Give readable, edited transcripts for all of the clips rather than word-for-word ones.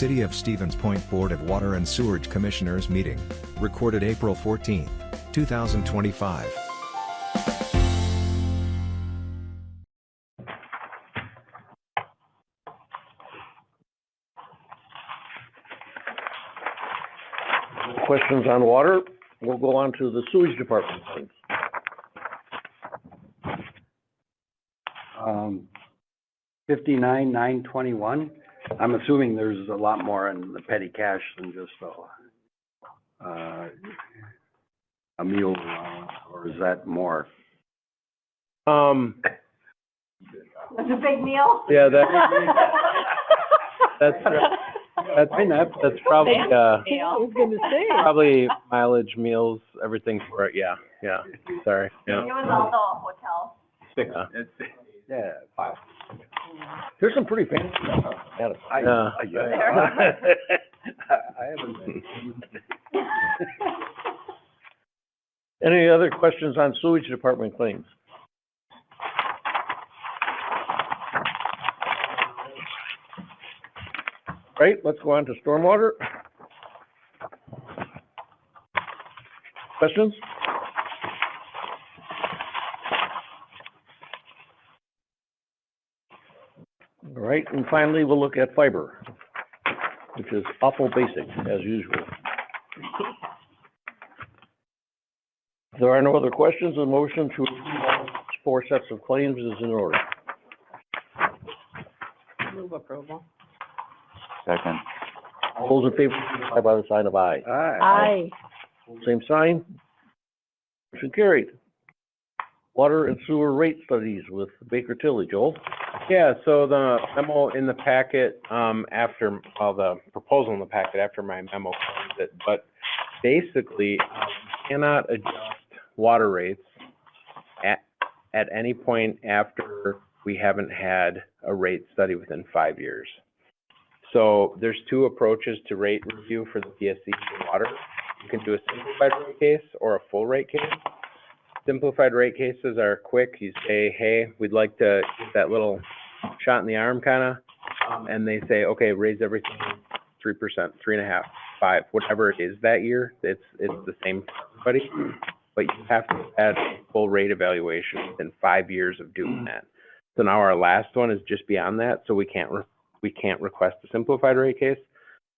City of Stevens Point Board of Water and Sewerage Commissioners meeting, recorded April 14, 2025. Questions on water? We'll go on to the sewage department. 59,921. I'm assuming there's a lot more in the petty cash than just a meal allowance, or is that more? It's a big meal? Yeah, that's probably, I was gonna say. probably mileage, meals, everything for it, yeah, sorry, It yeah. was also a hotel. Yeah, 5. There's some pretty fancy stuff. Yeah. I haven't been. Any other questions on sewage department claims? Right, let's go on to stormwater. Questions? All right, and finally, we'll look at fiber, which is awful basic, as usual. If there are no other questions, a motion to approve all 4 sets of claims is in order. Move approval. Second. All those in favor, signify by the sign of aye. Aye. Same sign. Motion carried. Water and sewer rate studies with Baker Tilly. Joel? Yeah, so the memo in the packet, the proposal in the packet after my memo covers it, but basically, cannot adjust water rates at any point after we haven't had a rate study within 5 years. So there's 2 approaches to rate review for the PSC for water. You can do a simplified rate case or a full rate case. Simplified rate cases are quick. You say, hey, we'd like to get that little shot in the arm kind of, and they say, okay, raise everything 3%, 3.5%, 5%, whatever it is that year. It's the same for everybody, but you have to add a full rate evaluation within 5 years of doing that. So now our last one is just beyond that, so we can't request a simplified rate case.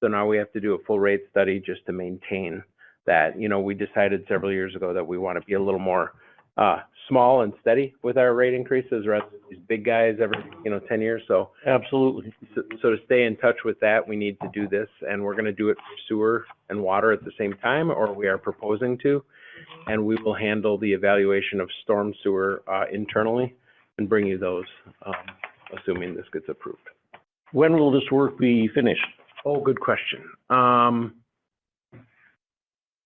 So now we have to do a full rate study just to maintain that. You know, we decided several years ago that we want to be a little more small and steady with our rate increases rather than these big guys every, 10 years. So Absolutely. so to stay in touch with that, we need to do this, and we're going to do it for sewer and water at the same time, or we are proposing to, and we will handle the evaluation of storm sewer internally and bring you those, assuming this gets approved. When will this work be finished? Oh, good question.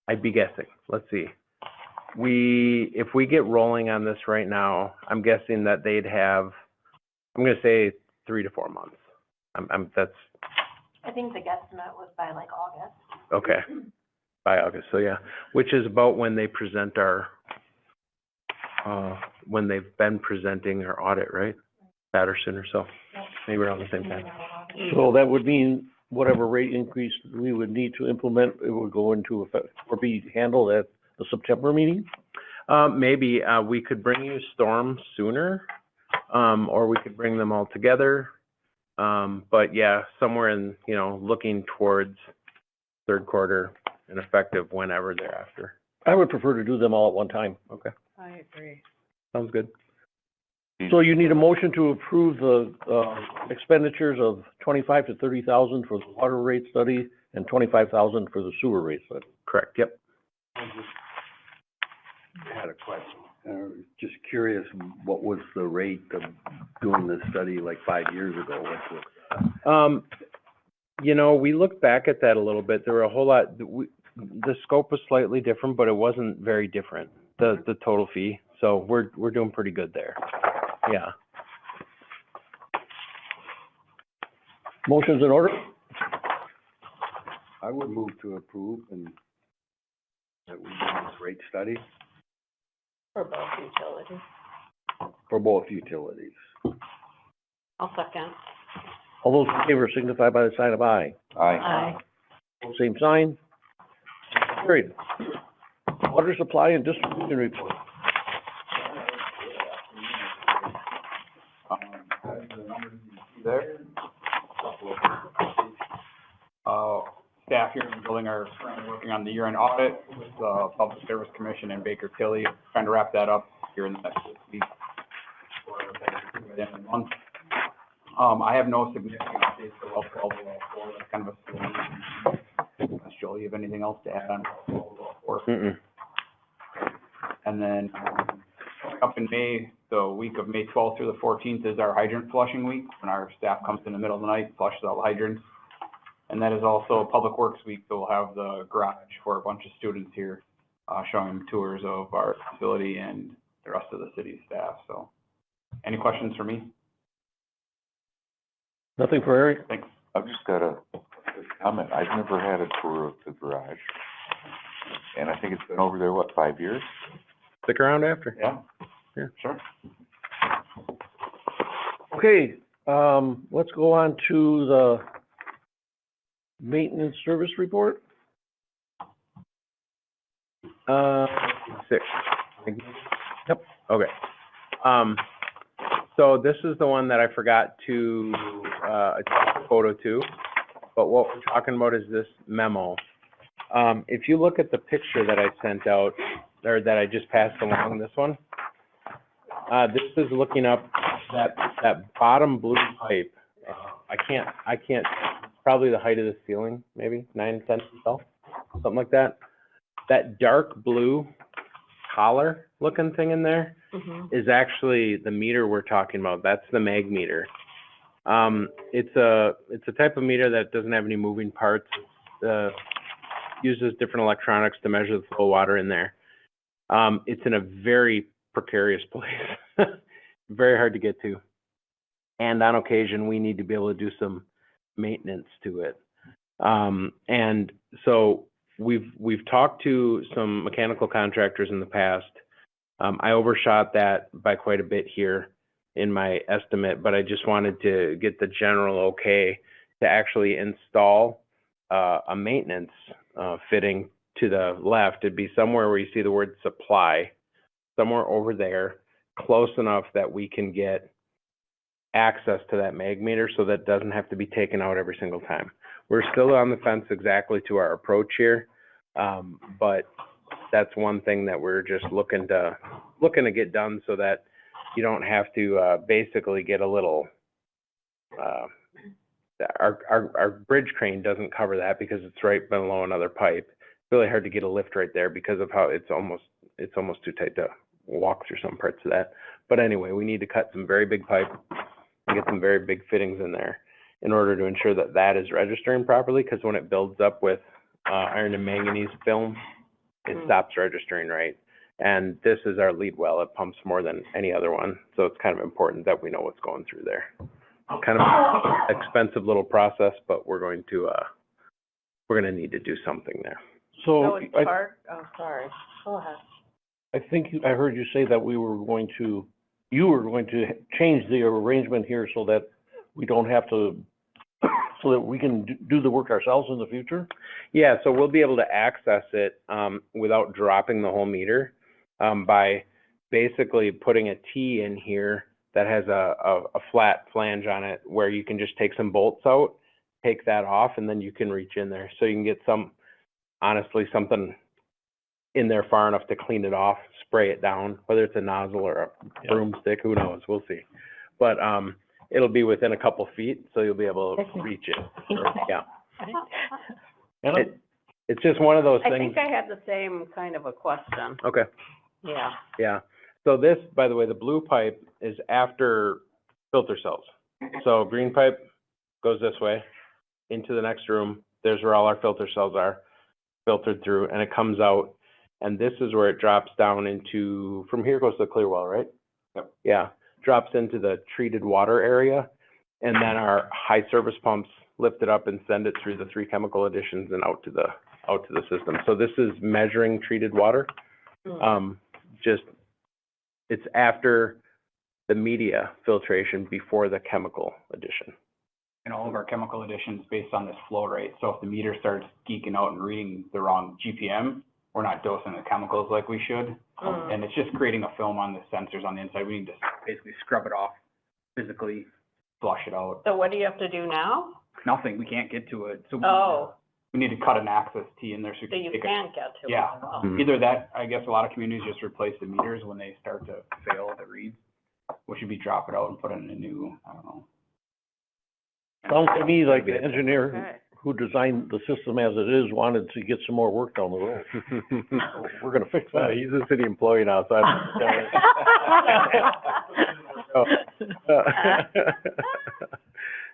I'd be guessing. Let's see. If we get rolling on this right now, I'm guessing that they'd have, I'm going to say 3 to 4 months. That's I think the guesstimate was by like August. okay. By August. So yeah, which is about when they present when they've been presenting our audit, right? That or sooner. So maybe around the same time. So that would mean whatever rate increase we would need to implement, it would go into effect or be handled at the September meeting? Maybe we could bring you storm sooner, or we could bring them all together. But yeah, somewhere in, looking towards 3rd quarter and effective whenever thereafter. I would prefer to do them all at one time. Okay, I agree. sounds good. So you need a motion to approve the expenditures of $25,000 to $30,000 for the water rate study and $25,000 for the sewer rate study. Correct, yep. I had a question. Just curious, what was the rate of doing this study like 5 years ago? We looked back at that a little bit. There were a whole lot, the scope was slightly different, but it wasn't very different, the total fee. So we're doing pretty good there. Yeah. Motion's in order? I would move to approve and that we do this rate study For both utilities. for both utilities. I'll second. All those in favor signify by the sign of aye. Aye. Same sign. Carried. Water supply and distribution report. There. Staff here in the building are currently working on the year-end audit with the Public Service Commission and Baker Tilly, trying to wrap that up here in the next week. Or by the end of the month. I have no significant updates for well 12 or well 4, that's kind of a story. Unless Joel, you have anything else to add on well 12 or 4? And then, coming up in May, the week of May 12th through the 14th is our hydrant flushing week, when our staff comes in the middle of the night, flushes out the hydrants. And that is also Public Works Week, so we'll have the garage for a bunch of students here, showing them tours of our facility and the rest of the city staff, so. Any questions for me? Nothing for Eric? Thanks. I've just got a comment. I've never had a tour of the garage. And I think it's been over there, what, 5 years? Stick around after. Yeah? Yeah. Sure. Okay, let's go on to the maintenance service report. 6. Yep, okay. So this is the one that I forgot to, attach a photo to, but what we're talking about is this memo. If you look at the picture that I sent out, or that I just passed along, this one, this is looking up that bottom blue pipe. I can't, probably the height of the ceiling, maybe 9, 10 feet tall, something like that. That dark blue collar looking thing in there is actually the meter we're talking about. That's the mag meter. It's a type of meter that doesn't have any moving parts. Uses different electronics to measure the flow of water in there. It's in a very precarious place, very hard to get to. And on occasion, we need to be able to do some maintenance to it. And so we've talked to some mechanical contractors in the past. I overshot that by quite a bit here in my estimate, but I just wanted to get the general okay to actually install a maintenance fitting to the left. It'd be somewhere where you see the word supply, somewhere over there, close enough that we can get access to that mag meter so that it doesn't have to be taken out every single time. We're still on the fence exactly to our approach here, but that's one thing that we're just looking to get done so that you don't have to basically get a little, our bridge crane doesn't cover that because it's right below another pipe. It's really hard to get a lift right there because of how it's almost too tight to walk through some parts of that. But anyway, we need to cut some very big pipe and get some very big fittings in there in order to ensure that that is registering properly, because when it builds up with iron and manganese film, it stops registering right. And this is our lead well. It pumps more than any other one, so it's kind of important that we know what's going through there. Kind of an expensive little process, but we're going to need to do something there. So So it's I sorry, go ahead. think I heard you say that you were going to change the arrangement here so that we don't have to, so that we can do the work ourselves in the future? Yeah, so we'll be able to access it without dropping the whole meter by basically putting a T in here that has a flat flange on it where you can just take some bolts out, take that off, and then you can reach in there. So you can get honestly, something in there far enough to clean it off, spray it down, whether it's a nozzle or a broomstick, who knows, we'll see. But it'll be within a couple feet, so you'll be able to reach it. Yeah. It's just one of those I things. think I had the same kind of a question. Okay. Yeah. Yeah. So this, by the way, the blue pipe is after filter cells. So green pipe goes this way into the next room. There's where all our filter cells are filtered through, and it comes out. And this is where it drops down into, from here goes to the clear well, right? Yep. Yeah, drops into the treated water area. And then our high service pumps lift it up and send it through the 3 chemical additions and out to the system. So this is measuring treated water. It's after the media filtration before the chemical addition. in all of our chemical additions based on this flow rate. So if the meter starts geeking out and reading the wrong GPM, we're not dosing the chemicals like we should. And it's just creating a film on the sensors on the inside. We need to basically scrub it off, physically flush it out. So what do you have to do now? Nothing, we can't get to it. So Oh, we need to cut an access T in there so so you take it. can't get to it? Yeah. Oh. Either that, I guess a lot of communities just replace the meters when they start to fail the reads. We should be drop it out and put in a new, I don't know. Sounds to me like the engineer Okay. who designed the system as it is wanted to get some more work down the road. We're gonna fix that. He's a city employee now, so I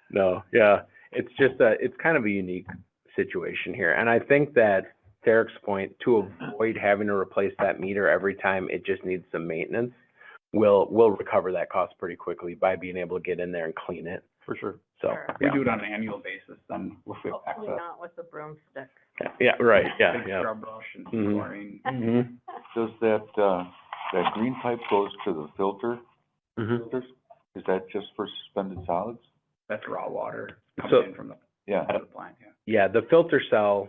No, yeah, it's just it's kind of a unique situation here. And I think that to Eric's point, to avoid having to replace that meter every time it just needs some maintenance, we'll recover that cost pretty quickly by being able to get in there and clean it. For sure. So, Sure. We yeah. do it on an annual basis, then if we have Hopefully access. not with the broomstick. Yeah, right, yeah, Big yeah. scrub brush and Mhm. chlorine. Mm-hmm. Does that green pipe goes to the filters? Is that just for suspended solids? That's raw water So- coming in from the Yeah. out of the plant, yeah. Yeah, the filter cell,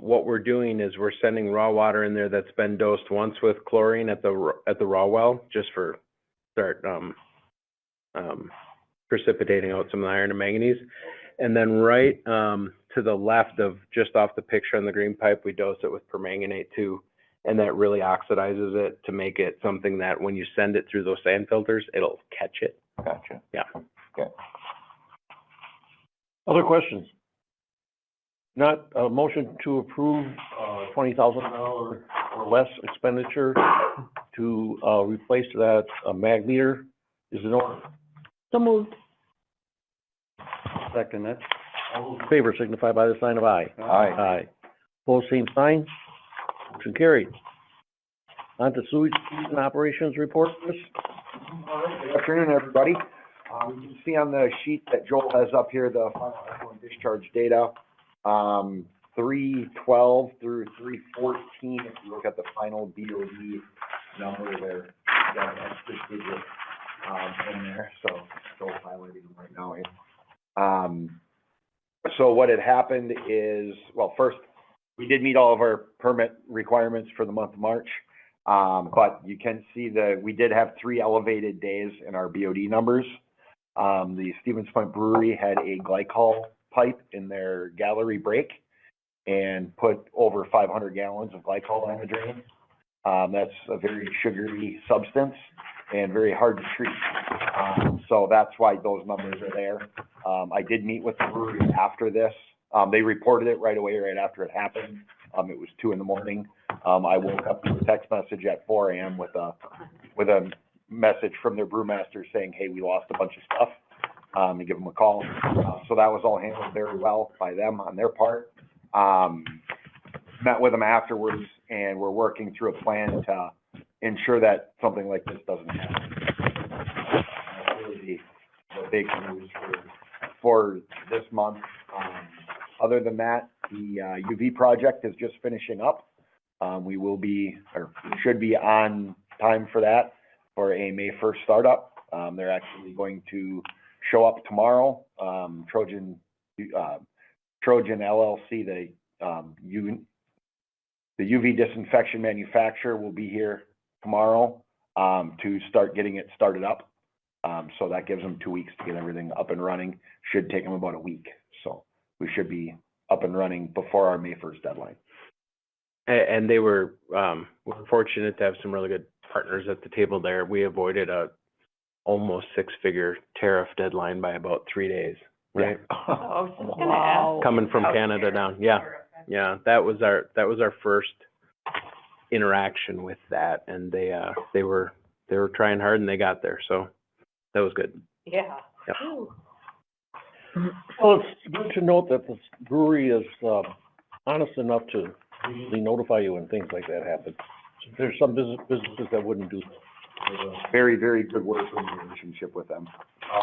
what we're doing is we're sending raw water in there that's been dosed once with chlorine at the raw well, just for start, precipitating out some of the iron and manganese. And then right, to the left of, just off the picture on the green pipe, we dose it with permanganate too. And that really oxidizes it to make it something that when you send it through those sand filters, it'll catch it. Gotcha. Yeah. Okay. Other questions? Not, a motion to approve, $20,000 or less expenditure to, replace that, mag meter is in order. So moved. Second it. All those in favor signify by the sign of aye. Aye. Aye. Opposed, same sign. Motion carried. On to sewage treatment operations report, Chris. Good afternoon, everybody. You can see on the sheet that Joel has up here, the final effluent discharge data. 3/12 through 3/14, if you look at the final BOD number there, you got an extra digit, in there, so Joel's highlighting them right now here. So what had happened is, well, first, we did meet all of our permit requirements for the month of March. But you can see that we did have 3 elevated days in our BOD numbers. The Stevens Point Brewery had a glycol pipe in their gallery break and put over 500 gallons of glycol down the drain. That's a very sugary substance and very hard to treat. So that's why those numbers are there. I did meet with the brewery after this. They reported it right away, right after it happened. It was 2 a.m. I woke up to a text message at 4 a.m. with a message from their brewmaster saying, hey, we lost a bunch of stuff, and give them a call. So that was all handled very well by them on their part. Met with them afterwards, and we're working through a plan to ensure that something like this doesn't happen. That's really the big news for this month. Other than that, the UV project is just finishing up. We will be, or should be on time for that, for a May 1st startup. They're actually going to show up tomorrow. Trojan LLC, the UV disinfection manufacturer, will be here tomorrow to start getting it started up. So that gives them 2 weeks to get everything up and running. Should take them about a week. So we should be up and running before our May 1st deadline. And they were fortunate to have some really good partners at the table there. We avoided a almost 6-figure tariff deadline by about 3 days, right? I was just gonna ask. Coming from Canada down, yeah. Yeah, that was our first interaction with that, and they were trying hard and they got there, so that was good. Yeah. Yep. Ooh. Well, it's good to note that the brewery is, honest enough to usually notify you when things like that happen. There's some businesses that wouldn't do that. Very, very good working relationship with them.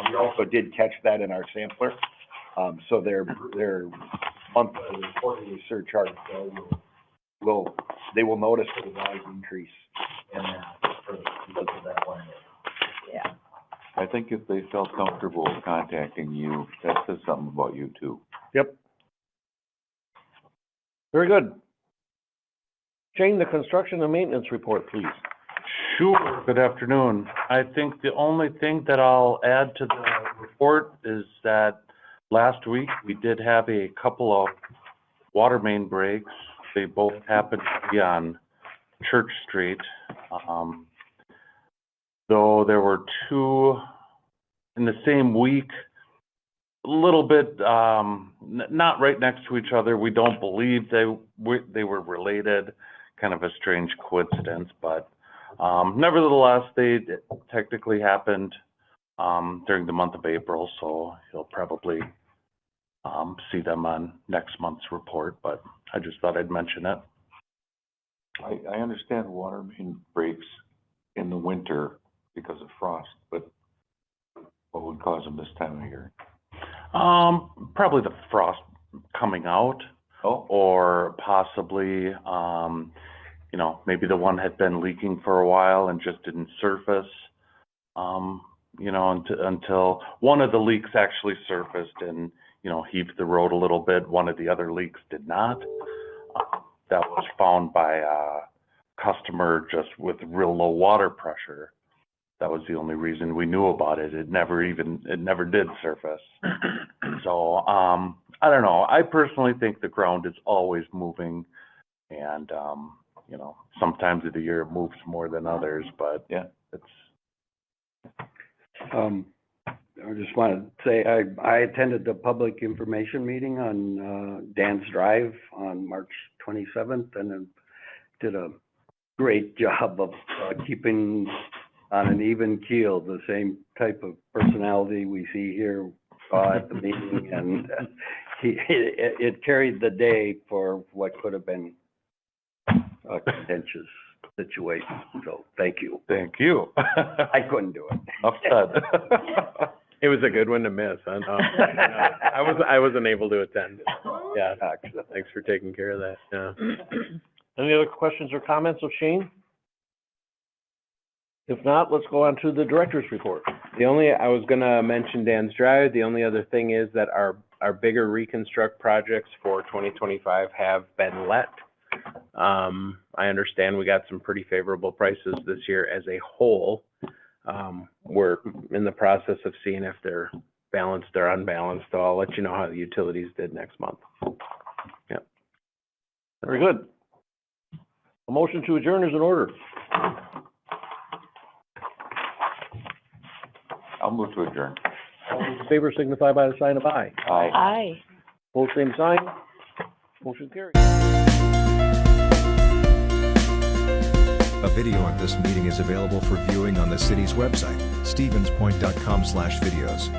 We also did catch that in our sampler. So their monthly, quarterly surcharge bill they will notice a rise increase in that because of that one. Yeah. I I think if they felt comfortable contacting you, that says something about you too. Yep. Very good. Shane, the construction and maintenance report, please. Sure, good afternoon. I think the only thing that I'll add to the report is that last week, we did have a couple of water main breaks. They both happened to be on Church Street. Though there were two in the same week, a little bit, not right next to each other. We don't believe they were related, kind of a strange coincidence, but nevertheless, they technically happened during the month of April, so you'll probably see them on next month's report, but I just thought I'd mention it. I understand water main breaks in the winter because of frost, but what would cause them this time of year? Probably the frost coming out, Oh, or possibly, you know, maybe the one had been leaking for a while and just didn't surface, you know, until one of the leaks actually surfaced and, you know, heaved the road a little bit. One of the other leaks did not. That was found by a customer just with real low water pressure. That was the only reason we knew about it. It never did surface. So, I don't know. I personally think the ground is always moving, and, you know, sometimes of the year it moves more than others, but yeah. it's, I just wanted to say, I attended the public information meeting on, Dan's Drive on March 27th, and then did a great job of keeping on an even keel, the same type of personality we see here at the meeting, and it carried the day for what could have been a contentious situation, so thank you. thank you. I couldn't do it. It was a good one to miss. I wasn't able to attend. Yeah, Excellent. thanks for taking care of that, yeah. Any other questions or comments of Shane? If not, let's go on to the director's report. I was gonna mention Dan's Drive. The only other thing is that our bigger reconstruct projects for 2025 have been let. I understand we got some pretty favorable prices this year as a whole. We're in the process of seeing if they're balanced or unbalanced, so I'll let you know how the utilities did next month. Yep. Very good. A motion to adjourn is in order. I'll move to adjourn. All those in favor signify by the sign of aye. Aye. Aye. Both same sign. Motion carries. A video of this meeting is available for viewing on the city's website, stevenspoint.com/videos.